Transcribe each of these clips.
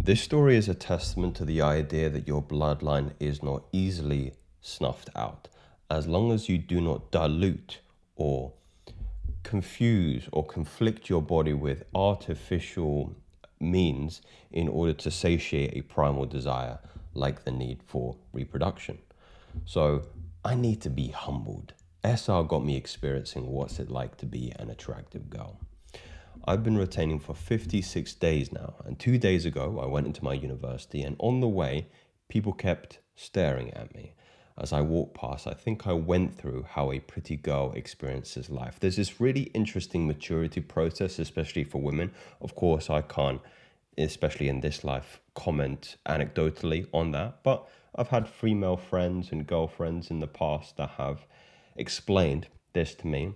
This story is a testament to the idea that your bloodline is not easily snuffed out, as long as you do not dilute or confuse or conflict your body with artificial means in order to satiate a primal desire like the need for reproduction. So I need to be humbled. SR got me experiencing what's it like to be an attractive girl. I've been retaining for 56 days now, and 2 days ago I went into my university, and on the way people kept staring at me. As I walked past, I think I went through how a pretty girl experiences life. There's this really interesting maturity process, especially for women. Of course, I can't, especially in this life, comment anecdotally on that, but I've had female friends and girlfriends in the past that have explained this to me,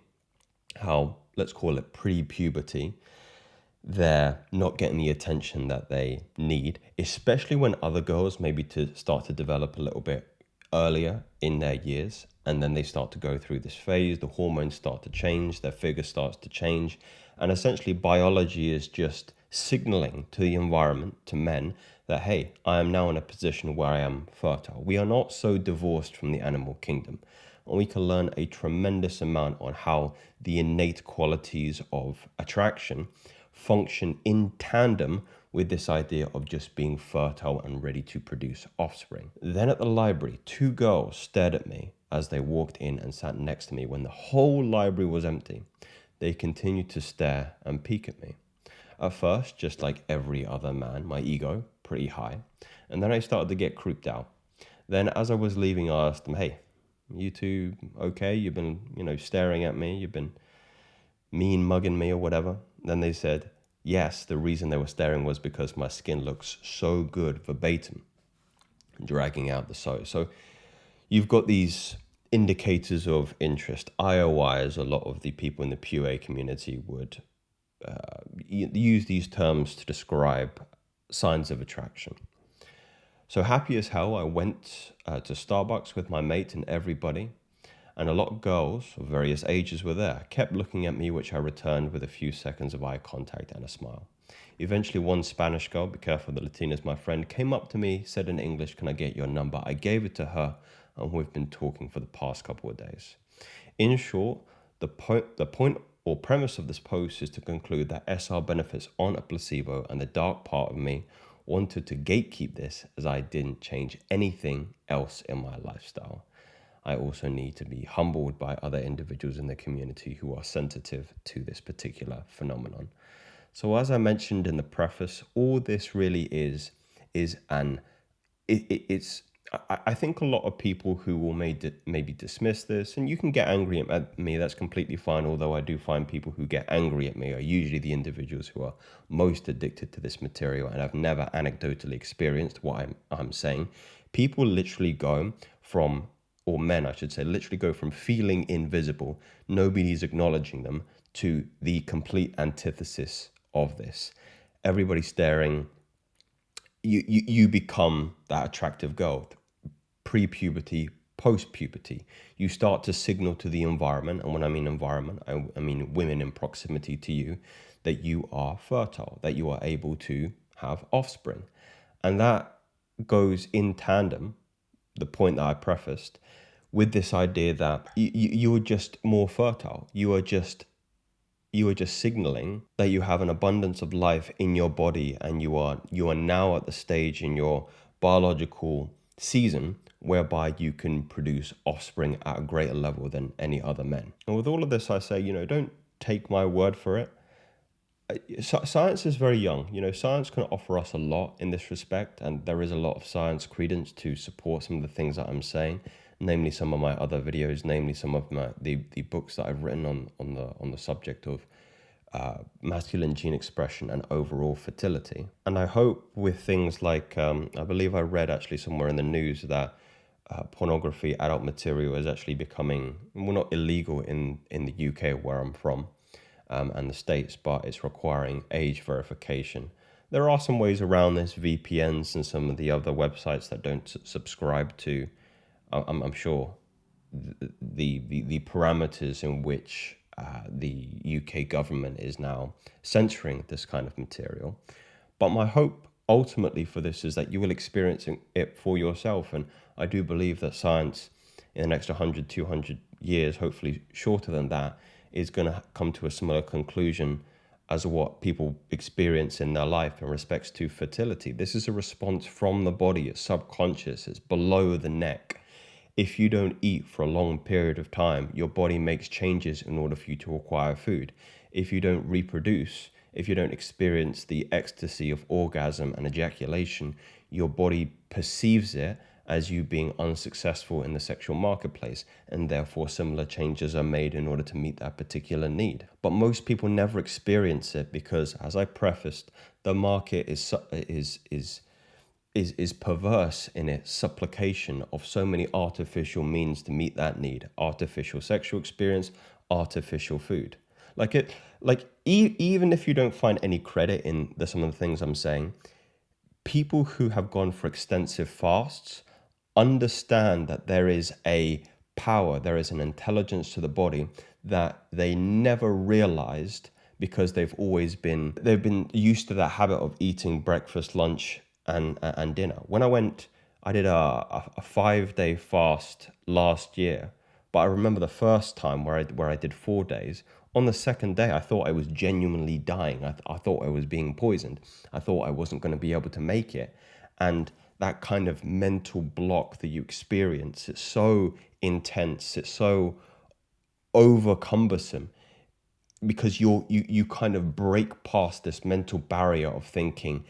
how, let's call it pre-puberty, they're not getting the attention that they need, especially when other girls maybe to start to develop a little bit earlier in their years, and then they start to go through this phase, the hormones start to change, their figure starts to change, and essentially biology is just signaling to the environment, to men, that hey, I am now in a position where I am fertile. We are not so divorced from the animal kingdom, and we can learn a tremendous amount on how the innate qualities of attraction function in tandem with this idea of just being fertile and ready to produce offspring. Then at the library, 2 girls stared at me as they walked in and sat next to me when the whole library was empty. They continued to stare and peek at me. At first, just like every other man, my ego pretty high, and then I started to get creeped out. Then as I was leaving, I asked them, hey, you two okay? You've been, staring at me. You've been mean mugging me or whatever. Then they said, yes, the reason they were staring was because my skin looks so good, verbatim, dragging out the so. So you've got these indicators of interest, IOIs. A lot of the people in the PUA community would use these terms to describe signs of attraction. So happy as hell, I went to Starbucks with my mate and everybody, and a lot of girls of various ages were there, kept looking at me, which I returned with a few seconds of eye contact and a smile. Eventually, one Spanish girl, be careful, the Latina's my friend, came up to me, said in English, can I get your number? I gave it to her, and we've been talking for the past couple of days. In short, the point or premise of this post is to conclude that SR benefits on a placebo, and the dark part of me wanted to gatekeep this as I didn't change anything else in my lifestyle. I also need to be humbled by other individuals in the community who are sensitive to this particular phenomenon. So as I mentioned in the preface, all this really is I think a lot of people who will maybe dismiss this, and you can get angry at me, that's completely fine, although I do find people who get angry at me are usually the individuals who are most addicted to this material and have never anecdotally experienced what I'm saying. People literally go from, or men I should say, literally go from feeling invisible, nobody's acknowledging them, to the complete antithesis of this. Everybody's staring, you become that attractive girl. Pre-puberty, post-puberty, you start to signal to the environment, and when I mean environment, I mean women in proximity to you, that you are fertile, that you are able to have offspring. And that goes in tandem, the point that I prefaced, with this idea that you are just more fertile. You are just signaling that you have an abundance of life in your body, and you are now at the stage in your biological season whereby you can produce offspring at a greater level than any other men. And with all of this, I say, don't take my word for it. Science is very young. Science can offer us a lot in this respect, and there is a lot of science credence to support some of the things that I'm saying, namely some of my other videos, namely some of the books that I've written on the subject of masculine gene expression and overall fertility. And I hope with things like, I believe I read actually somewhere in the news that pornography, adult material is actually becoming, well, not illegal in the UK where I'm from, and the States, but it's requiring age verification. There are some ways around this, VPNs and some of the other websites that don't subscribe to, I'm sure, the parameters in which the UK government is now censoring this kind of material. But my hope ultimately for this is that you will experience it for yourself. And I do believe that science in the next 100, 200 years, hopefully shorter than that, is going to come to a similar conclusion as what people experience in their life in respects to fertility. This is a response from the body. It's subconscious. It's below the neck. If you don't eat for a long period of time, your body makes changes in order for you to acquire food. If you don't reproduce, if you don't experience the ecstasy of orgasm and ejaculation, your body perceives it as you being unsuccessful in the sexual marketplace, and therefore similar changes are made in order to meet that particular need. But most people never experience it because, as I prefaced, the market is perverse in its supplication of so many artificial means to meet that need. Artificial sexual experience, artificial food. Even if you don't find any credit in some of the things I'm saying, people who have gone for extensive fasts understand that there is a power, there is an intelligence to the body that they never realized because they've been used to that habit of eating breakfast, lunch, and dinner. I did a 5-day fast last year, but I remember the first time where I did 4 days. On the second day, I thought I was genuinely dying. I thought I was being poisoned. I thought I wasn't going to be able to make it. And that kind of mental block that you experience, it's so intense, it's so over cumbersome, because you kind of break past this mental barrier of thinking,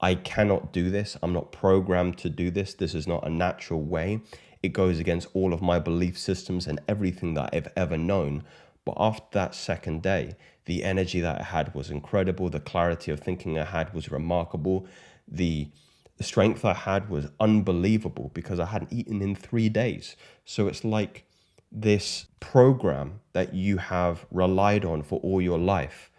I cannot do this. I'm not programmed to do this. This is not a natural way. It goes against all of my belief systems and everything that I've ever known. But after that second day, the energy that I had was incredible. The clarity of thinking I had was remarkable. The strength I had was unbelievable because I hadn't eaten in 3 days. So it's like this program that you have relied on for all your life,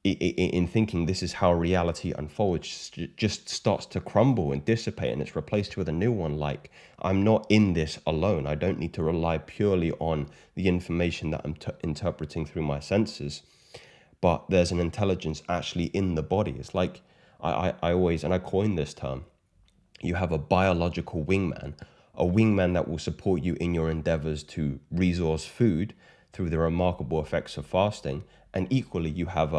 in thinking this is how reality unfolds, just starts to crumble and dissipate, and it's replaced with a new one. Like, I'm not in this alone. I don't need to rely purely on the information that I'm interpreting through my senses, but there's an intelligence actually in the body. It's like, I always, and I coined this term, you have a biological wingman, a wingman that will support you in your endeavors to resource food through the remarkable effects of fasting. And equally, you have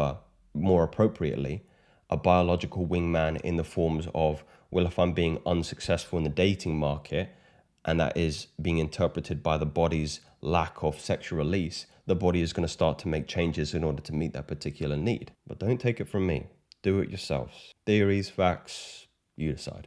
more appropriately, a biological wingman in the forms of, well, if I'm being unsuccessful in the dating market, and that is being interpreted by the body's lack of sexual release, the body is going to start to make changes in order to meet that particular need. But don't take it from me. Do it yourselves. Theories, facts, you decide.